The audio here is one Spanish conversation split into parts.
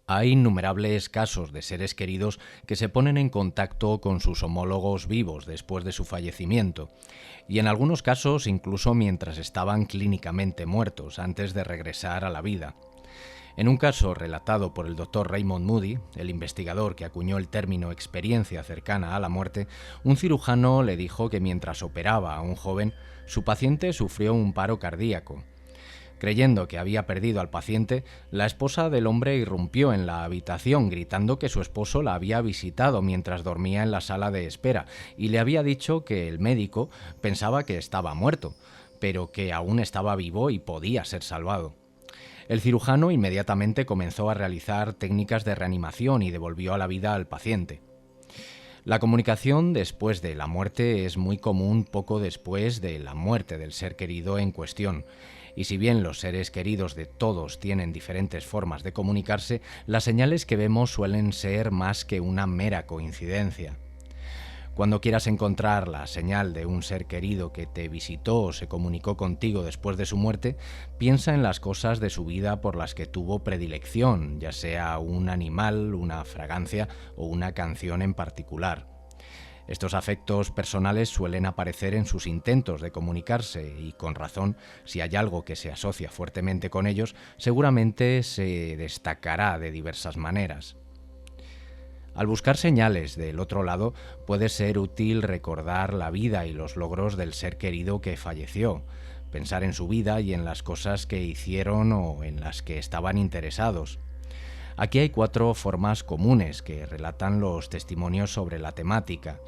Hay innumerables casos de seres queridos que se ponen en contacto con sus homólogos vivos después de su fallecimiento, y en algunos casos incluso mientras estaban clínicamente muertos, antes de regresar a la vida. En un caso relatado por el Dr. Raymond Moody, el investigador que acuñó el término experiencia cercana a la muerte, un cirujano le dijo que mientras operaba a un joven, su paciente sufrió un paro cardíaco. Creyendo que había perdido al paciente, la esposa del hombre irrumpió en la habitación gritando que su esposo la había visitado mientras dormía en la sala de espera y le había dicho que el médico pensaba que estaba muerto, pero que aún estaba vivo y podía ser salvado. El cirujano inmediatamente comenzó a realizar técnicas de reanimación y devolvió a la vida al paciente. La comunicación después de la muerte es muy común poco después de la muerte del ser querido en cuestión, y si bien los seres queridos de todos tienen diferentes formas de comunicarse, las señales que vemos suelen ser más que una mera coincidencia. Cuando quieras encontrar la señal de un ser querido que te visitó o se comunicó contigo después de su muerte, piensa en las cosas de su vida por las que tuvo predilección, ya sea un animal, una fragancia o una canción en particular. Estos afectos personales suelen aparecer en sus intentos de comunicarse y, con razón, si hay algo que se asocia fuertemente con ellos, seguramente se destacará de diversas maneras. Al buscar señales del otro lado, puede ser útil recordar la vida y los logros del ser querido que falleció, pensar en su vida y en las cosas que hicieron o en las que estaban interesados. Aquí hay 4 formas comunes que relatan los testimonios sobre la temática,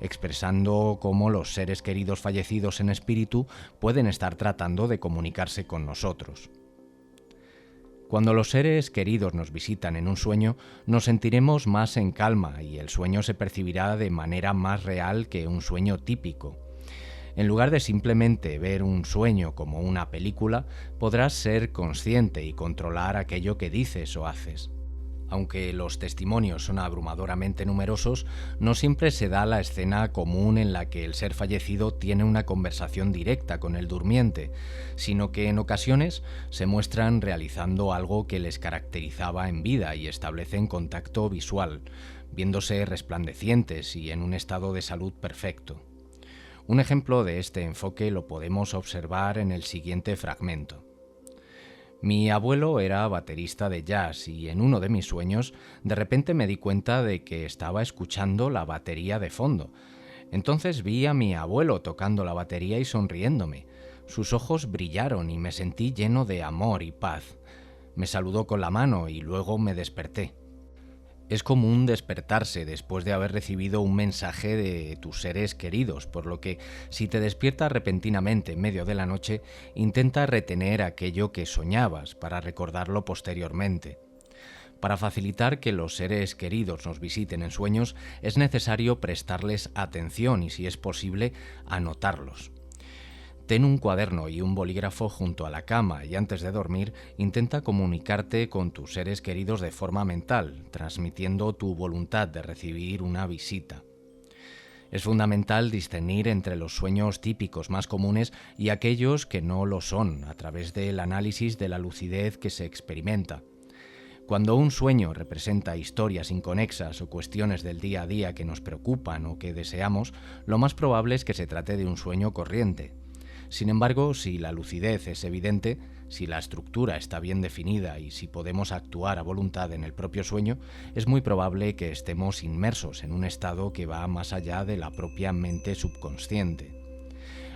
expresando cómo los seres queridos fallecidos en espíritu pueden estar tratando de comunicarse con nosotros. Cuando los seres queridos nos visitan en un sueño, nos sentiremos más en calma y el sueño se percibirá de manera más real que un sueño típico. En lugar de simplemente ver un sueño como una película, podrás ser consciente y controlar aquello que dices o haces. Aunque los testimonios son abrumadoramente numerosos, no siempre se da la escena común en la que el ser fallecido tiene una conversación directa con el durmiente, sino que en ocasiones se muestran realizando algo que les caracterizaba en vida y establecen contacto visual, viéndose resplandecientes y en un estado de salud perfecto. Un ejemplo de este enfoque lo podemos observar en el siguiente fragmento. Mi abuelo era baterista de jazz y en uno de mis sueños de repente me di cuenta de que estaba escuchando la batería de fondo. Entonces vi a mi abuelo tocando la batería y sonriéndome. Sus ojos brillaron y me sentí lleno de amor y paz. Me saludó con la mano y luego me desperté. Es común despertarse después de haber recibido un mensaje de tus seres queridos, por lo que si te despiertas repentinamente en medio de la noche, intenta retener aquello que soñabas para recordarlo posteriormente. Para facilitar que los seres queridos nos visiten en sueños, es necesario prestarles atención y, si es posible, anotarlos. Ten un cuaderno y un bolígrafo junto a la cama y antes de dormir intenta comunicarte con tus seres queridos de forma mental, transmitiendo tu voluntad de recibir una visita. Es fundamental discernir entre los sueños típicos más comunes y aquellos que no lo son, a través del análisis de la lucidez que se experimenta. Cuando un sueño representa historias inconexas o cuestiones del día a día que nos preocupan o que deseamos, lo más probable es que se trate de un sueño corriente. Sin embargo, si la lucidez es evidente, si la estructura está bien definida y si podemos actuar a voluntad en el propio sueño, es muy probable que estemos inmersos en un estado que va más allá de la propia mente subconsciente.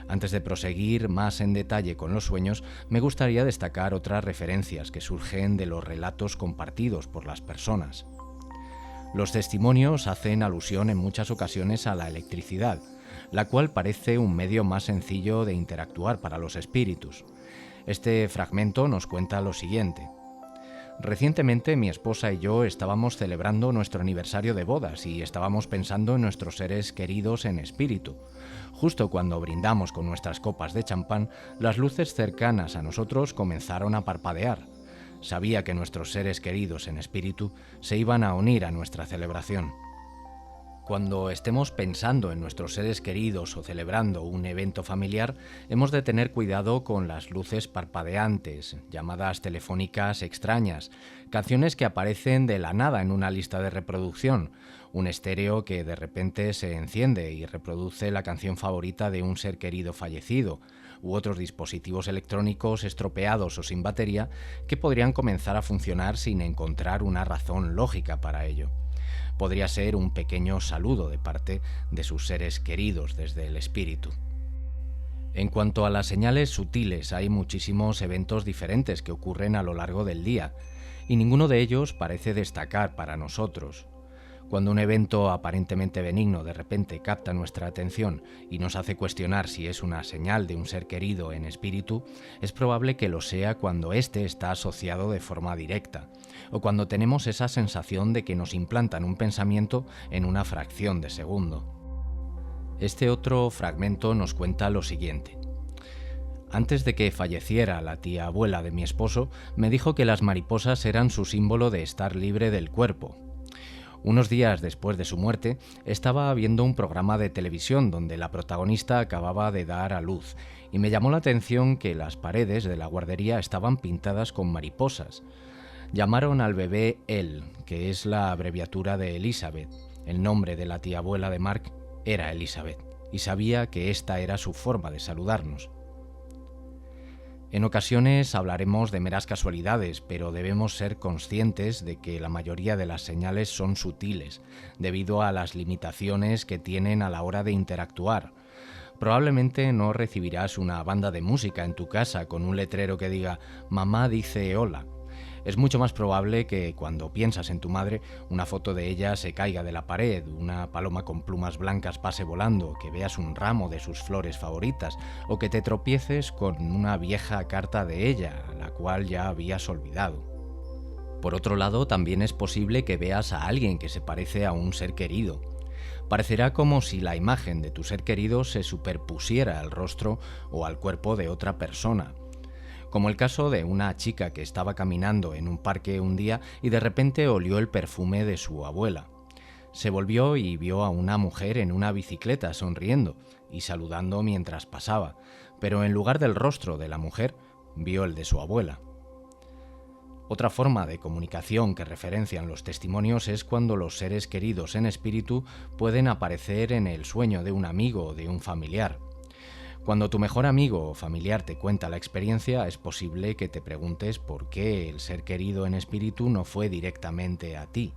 Antes de proseguir más en detalle con los sueños, me gustaría destacar otras referencias que surgen de los relatos compartidos por las personas. Los testimonios hacen alusión en muchas ocasiones a la electricidad, la cual parece un medio más sencillo de interactuar para los espíritus. Este fragmento nos cuenta lo siguiente. Recientemente mi esposa y yo estábamos celebrando nuestro aniversario de bodas y estábamos pensando en nuestros seres queridos en espíritu. Justo cuando brindamos con nuestras copas de champán, las luces cercanas a nosotros comenzaron a parpadear. Sabía que nuestros seres queridos en espíritu se iban a unir a nuestra celebración. Cuando estemos pensando en nuestros seres queridos o celebrando un evento familiar, hemos de tener cuidado con las luces parpadeantes, llamadas telefónicas extrañas, canciones que aparecen de la nada en una lista de reproducción, un estéreo que de repente se enciende y reproduce la canción favorita de un ser querido fallecido, u otros dispositivos electrónicos estropeados o sin batería que podrían comenzar a funcionar sin encontrar una razón lógica para ello. Podría ser un pequeño saludo de parte de sus seres queridos desde el espíritu. En cuanto a las señales sutiles, hay muchísimos eventos diferentes que ocurren a lo largo del día, y ninguno de ellos parece destacar para nosotros. Cuando un evento aparentemente benigno de repente capta nuestra atención y nos hace cuestionar si es una señal de un ser querido en espíritu, es probable que lo sea cuando éste está asociado de forma directa, o cuando tenemos esa sensación de que nos implantan un pensamiento en una fracción de segundo. Este otro fragmento nos cuenta lo siguiente. Antes de que falleciera la tía abuela de mi esposo, me dijo que las mariposas eran su símbolo de estar libre del cuerpo. Unos días después de su muerte, estaba viendo un programa de televisión donde la protagonista acababa de dar a luz y me llamó la atención que las paredes de la guardería estaban pintadas con mariposas. Llamaron al bebé El, que es la abreviatura de Elizabeth. El nombre de la tía abuela de Mark era Elizabeth y sabía que esta era su forma de saludarnos. En ocasiones hablaremos de meras casualidades, pero debemos ser conscientes de que la mayoría de las señales son sutiles, debido a las limitaciones que tienen a la hora de interactuar. Probablemente no recibirás una banda de música en tu casa con un letrero que diga «Mamá dice hola». Es mucho más probable que cuando piensas en tu madre, una foto de ella se caiga de la pared, una paloma con plumas blancas pase volando, que veas un ramo de sus flores favoritas, o que te tropieces con una vieja carta de ella, la cual ya habías olvidado. Por otro lado, también es posible que veas a alguien que se parece a un ser querido. Parecerá como si la imagen de tu ser querido se superpusiera al rostro o al cuerpo de otra persona. Como el caso de una chica que estaba caminando en un parque un día y de repente olió el perfume de su abuela. Se volvió y vio a una mujer en una bicicleta sonriendo y saludando mientras pasaba, pero en lugar del rostro de la mujer, vio el de su abuela. Otra forma de comunicación que referencian los testimonios es cuando los seres queridos en espíritu pueden aparecer en el sueño de un amigo o de un familiar. Cuando tu mejor amigo o familiar te cuenta la experiencia, es posible que te preguntes por qué el ser querido en espíritu no fue directamente a ti.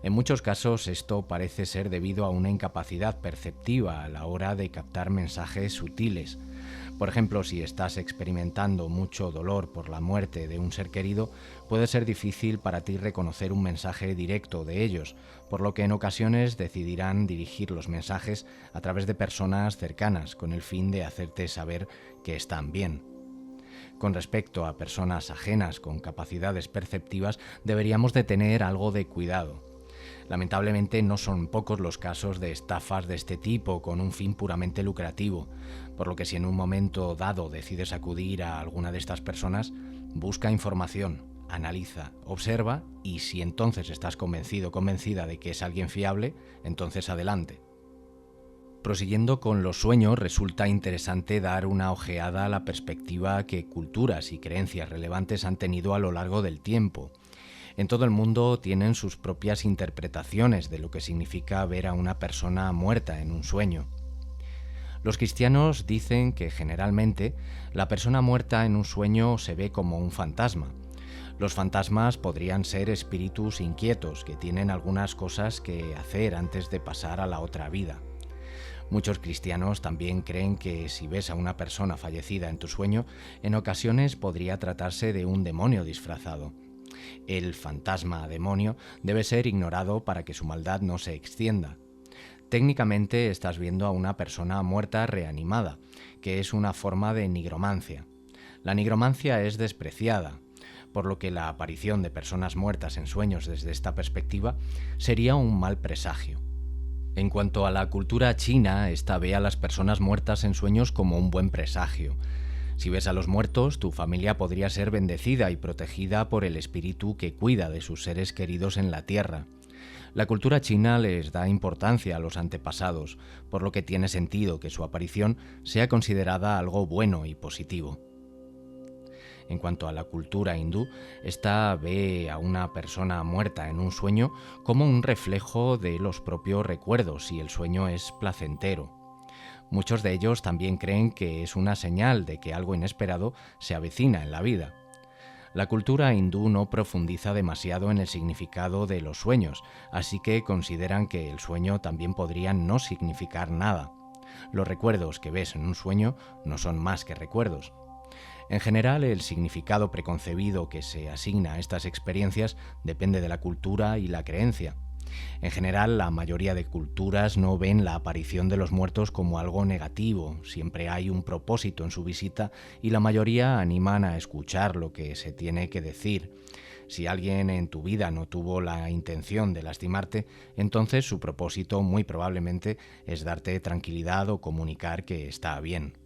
En muchos casos esto parece ser debido a una incapacidad perceptiva a la hora de captar mensajes sutiles. Por ejemplo, si estás experimentando mucho dolor por la muerte de un ser querido, puede ser difícil para ti reconocer un mensaje directo de ellos, por lo que en ocasiones decidirán dirigir los mensajes a través de personas cercanas con el fin de hacerte saber que están bien. Con respecto a personas ajenas con capacidades perceptivas, deberíamos de tener algo de cuidado. Lamentablemente no son pocos los casos de estafas de este tipo con un fin puramente lucrativo, por lo que si en un momento dado decides acudir a alguna de estas personas, busca información, analiza, observa y si entonces estás convencido o convencida de que es alguien fiable, entonces adelante. Prosiguiendo con los sueños, resulta interesante dar una ojeada a la perspectiva que culturas y creencias relevantes han tenido a lo largo del tiempo. En todo el mundo tienen sus propias interpretaciones de lo que significa ver a una persona muerta en un sueño. Los cristianos dicen que generalmente la persona muerta en un sueño se ve como un fantasma. Los fantasmas podrían ser espíritus inquietos que tienen algunas cosas que hacer antes de pasar a la otra vida. Muchos cristianos también creen que si ves a una persona fallecida en tu sueño, en ocasiones podría tratarse de un demonio disfrazado. El fantasma demonio debe ser ignorado para que su maldad no se extienda. Técnicamente estás viendo a una persona muerta reanimada, que es una forma de nigromancia. La nigromancia es despreciada, por lo que la aparición de personas muertas en sueños desde esta perspectiva sería un mal presagio. En cuanto a la cultura china, esta ve a las personas muertas en sueños como un buen presagio. Si ves a los muertos, tu familia podría ser bendecida y protegida por el espíritu que cuida de sus seres queridos en la tierra. La cultura china les da importancia a los antepasados, por lo que tiene sentido que su aparición sea considerada algo bueno y positivo. En cuanto a la cultura hindú, esta ve a una persona muerta en un sueño como un reflejo de los propios recuerdos y el sueño es placentero. Muchos de ellos también creen que es una señal de que algo inesperado se avecina en la vida. La cultura hindú no profundiza demasiado en el significado de los sueños, así que consideran que el sueño también podría no significar nada. Los recuerdos que ves en un sueño no son más que recuerdos. En general, el significado preconcebido que se asigna a estas experiencias depende de la cultura y la creencia. En general, la mayoría de culturas no ven la aparición de los muertos como algo negativo, siempre hay un propósito en su visita y la mayoría animan a escuchar lo que se tiene que decir. Si alguien en tu vida no tuvo la intención de lastimarte, entonces su propósito muy probablemente es darte tranquilidad o comunicar que está bien.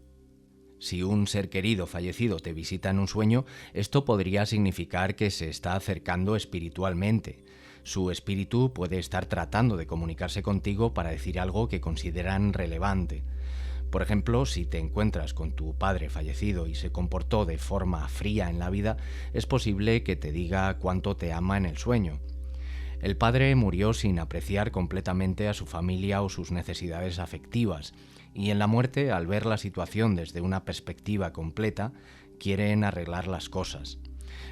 Si un ser querido fallecido te visita en un sueño, esto podría significar que se está acercando espiritualmente. Su espíritu puede estar tratando de comunicarse contigo para decir algo que consideran relevante. Por ejemplo, si te encuentras con tu padre fallecido y se comportó de forma fría en la vida, es posible que te diga cuánto te ama en el sueño. El padre murió sin apreciar completamente a su familia o sus necesidades afectivas, y en la muerte, al ver la situación desde una perspectiva completa, quieren arreglar las cosas.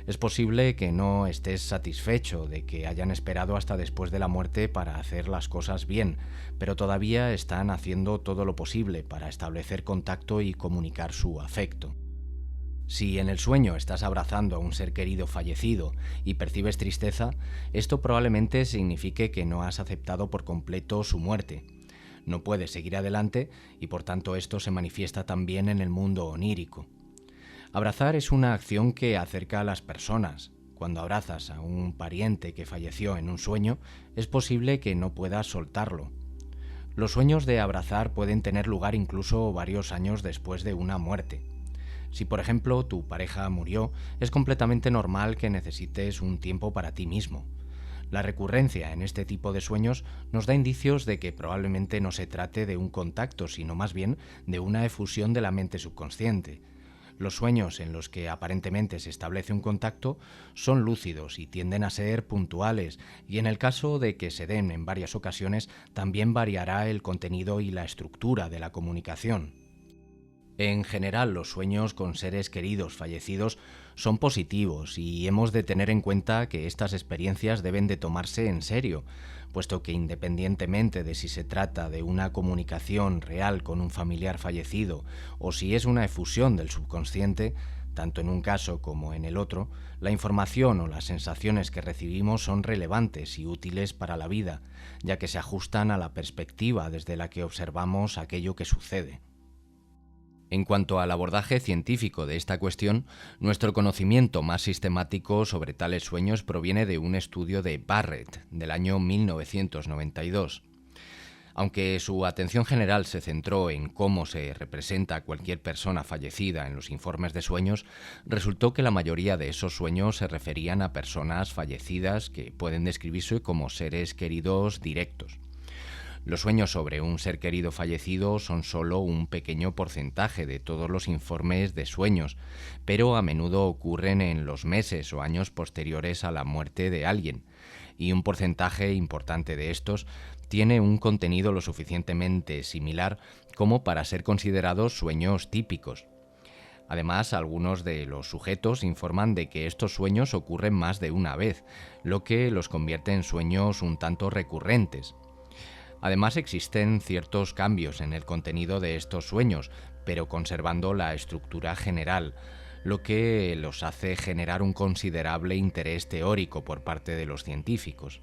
Es posible que no estés satisfecho de que hayan esperado hasta después de la muerte para hacer las cosas bien, pero todavía están haciendo todo lo posible para establecer contacto y comunicar su afecto. Si en el sueño estás abrazando a un ser querido fallecido y percibes tristeza, esto probablemente signifique que no has aceptado por completo su muerte. No puedes seguir adelante y por tanto esto se manifiesta también en el mundo onírico. Abrazar es una acción que acerca a las personas. Cuando abrazas a un pariente que falleció en un sueño, es posible que no puedas soltarlo. Los sueños de abrazar pueden tener lugar incluso varios años después de una muerte. Si, por ejemplo, tu pareja murió, es completamente normal que necesites un tiempo para ti mismo. La recurrencia en este tipo de sueños nos da indicios de que probablemente no se trate de un contacto, sino más bien de una efusión de la mente subconsciente. Los sueños en los que aparentemente se establece un contacto son lúcidos y tienden a ser puntuales, y en el caso de que se den en varias ocasiones, también variará el contenido y la estructura de la comunicación. En general, los sueños con seres queridos fallecidos son positivos y hemos de tener en cuenta que estas experiencias deben de tomarse en serio, puesto que independientemente de si se trata de una comunicación real con un familiar fallecido o si es una efusión del subconsciente, tanto en un caso como en el otro, la información o las sensaciones que recibimos son relevantes y útiles para la vida, ya que se ajustan a la perspectiva desde la que observamos aquello que sucede. En cuanto al abordaje científico de esta cuestión, nuestro conocimiento más sistemático sobre tales sueños proviene de un estudio de Barrett del año 1992. Aunque su atención general se centró en cómo se representa a cualquier persona fallecida en los informes de sueños, resultó que la mayoría de esos sueños se referían a personas fallecidas que pueden describirse como seres queridos directos. Los sueños sobre un ser querido fallecido son solo un pequeño porcentaje de todos los informes de sueños, pero a menudo ocurren en los meses o años posteriores a la muerte de alguien, y un porcentaje importante de estos tiene un contenido lo suficientemente similar como para ser considerados sueños típicos. Además, algunos de los sujetos informan de que estos sueños ocurren más de una vez, lo que los convierte en sueños un tanto recurrentes. Además, existen ciertos cambios en el contenido de estos sueños, pero conservando la estructura general, lo que los hace generar un considerable interés teórico por parte de los científicos.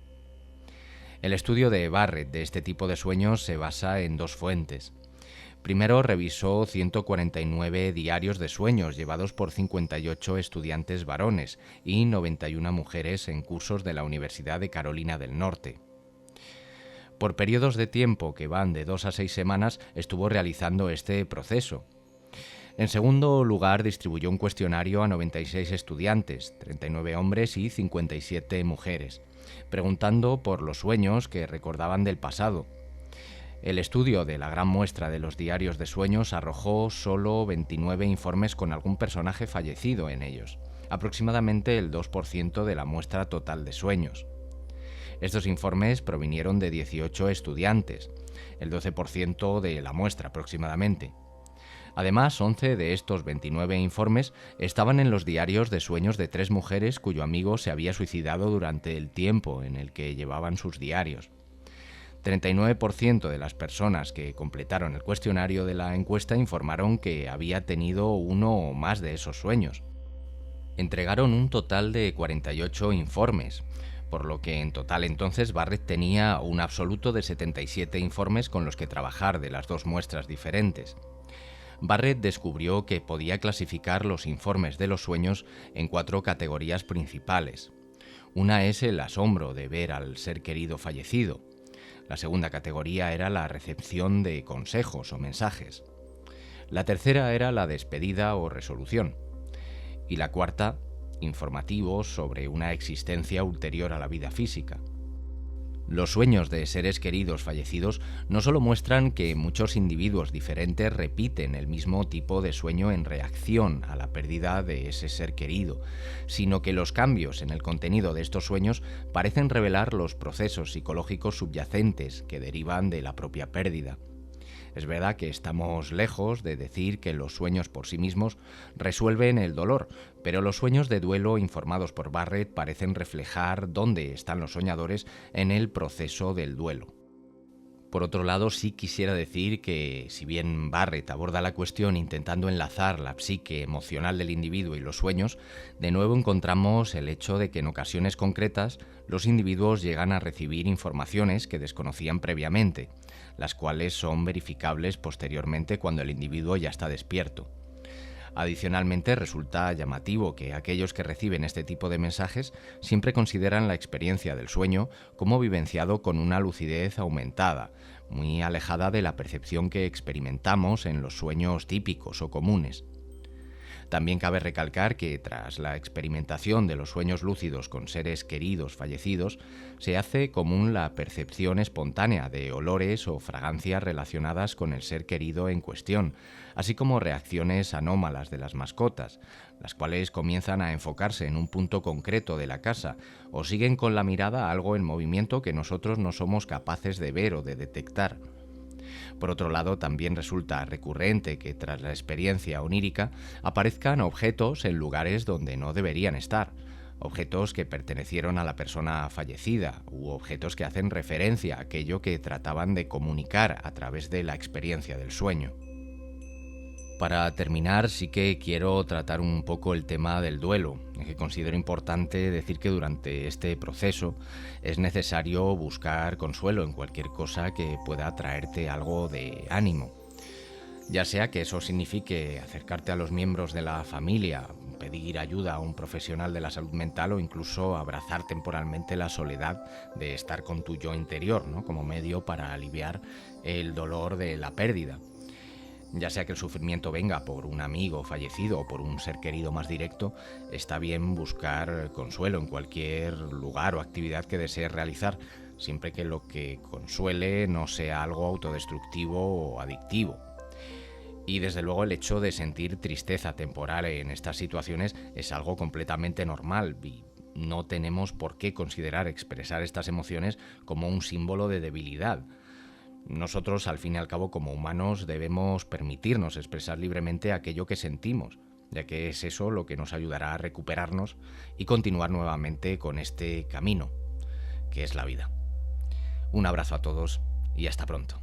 El estudio de Barrett de este tipo de sueños se basa en dos fuentes. Primero, revisó 149 diarios de sueños llevados por 58 estudiantes varones y 91 mujeres en cursos de la Universidad de Carolina del Norte. Por periodos de tiempo que van de 2 a 6 semanas estuvo realizando este proceso. En segundo lugar, distribuyó un cuestionario a 96 estudiantes, 39 hombres y 57 mujeres, preguntando por los sueños que recordaban del pasado. El estudio de la gran muestra de los diarios de sueños arrojó solo 29 informes con algún personaje fallecido en ellos, aproximadamente el 2% de la muestra total de sueños. Estos informes provinieron de 18 estudiantes, el 12% de la muestra aproximadamente. Además, 11 de estos 29 informes estaban en los diarios de sueños de 3 mujeres cuyo amigo se había suicidado durante el tiempo en el que llevaban sus diarios. 39% de las personas que completaron el cuestionario de la encuesta informaron que había tenido uno o más de esos sueños. Entregaron un total de 48 informes, por lo que en total entonces Barrett tenía un absoluto de 77 informes con los que trabajar de las dos muestras diferentes. Barrett descubrió que podía clasificar los informes de los sueños en 4 categorías principales. Una es el asombro de ver al ser querido fallecido. La segunda categoría era la recepción de consejos o mensajes. La tercera era la despedida o resolución. Y la cuarta, informativos sobre una existencia ulterior a la vida física. Los sueños de seres queridos fallecidos no solo muestran que muchos individuos diferentes repiten el mismo tipo de sueño en reacción a la pérdida de ese ser querido, sino que los cambios en el contenido de estos sueños parecen revelar los procesos psicológicos subyacentes que derivan de la propia pérdida. Es verdad que estamos lejos de decir que los sueños por sí mismos resuelven el dolor, pero los sueños de duelo informados por Barrett parecen reflejar dónde están los soñadores en el proceso del duelo. Por otro lado, sí quisiera decir que, si bien Barrett aborda la cuestión intentando enlazar la psique emocional del individuo y los sueños, de nuevo encontramos el hecho de que en ocasiones concretas los individuos llegan a recibir informaciones que desconocían previamente, las cuales son verificables posteriormente cuando el individuo ya está despierto. Adicionalmente, resulta llamativo que aquellos que reciben este tipo de mensajes siempre consideran la experiencia del sueño como vivenciado con una lucidez aumentada, muy alejada de la percepción que experimentamos en los sueños típicos o comunes. También cabe recalcar que tras la experimentación de los sueños lúcidos con seres queridos fallecidos, se hace común la percepción espontánea de olores o fragancias relacionadas con el ser querido en cuestión, así como reacciones anómalas de las mascotas, las cuales comienzan a enfocarse en un punto concreto de la casa o siguen con la mirada algo en movimiento que nosotros no somos capaces de ver o de detectar. Por otro lado, también resulta recurrente que tras la experiencia onírica aparezcan objetos en lugares donde no deberían estar, objetos que pertenecieron a la persona fallecida u objetos que hacen referencia a aquello que trataban de comunicar a través de la experiencia del sueño. Para terminar, sí que quiero tratar un poco el tema del duelo, que considero importante decir que durante este proceso es necesario buscar consuelo en cualquier cosa que pueda traerte algo de ánimo. Ya sea que eso signifique acercarte a los miembros de la familia, pedir ayuda a un profesional de la salud mental o incluso abrazar temporalmente la soledad de estar con tu yo interior, ¿no? Como medio para aliviar el dolor de la pérdida. Ya sea que el sufrimiento venga por un amigo fallecido o por un ser querido más directo, está bien buscar consuelo en cualquier lugar o actividad que desees realizar, siempre que lo que consuele no sea algo autodestructivo o adictivo. Y desde luego el hecho de sentir tristeza temporal en estas situaciones es algo completamente normal y no tenemos por qué considerar expresar estas emociones como un símbolo de debilidad. Nosotros, al fin y al cabo, como humanos, debemos permitirnos expresar libremente aquello que sentimos, ya que es eso lo que nos ayudará a recuperarnos y continuar nuevamente con este camino, que es la vida. Un abrazo a todos y hasta pronto.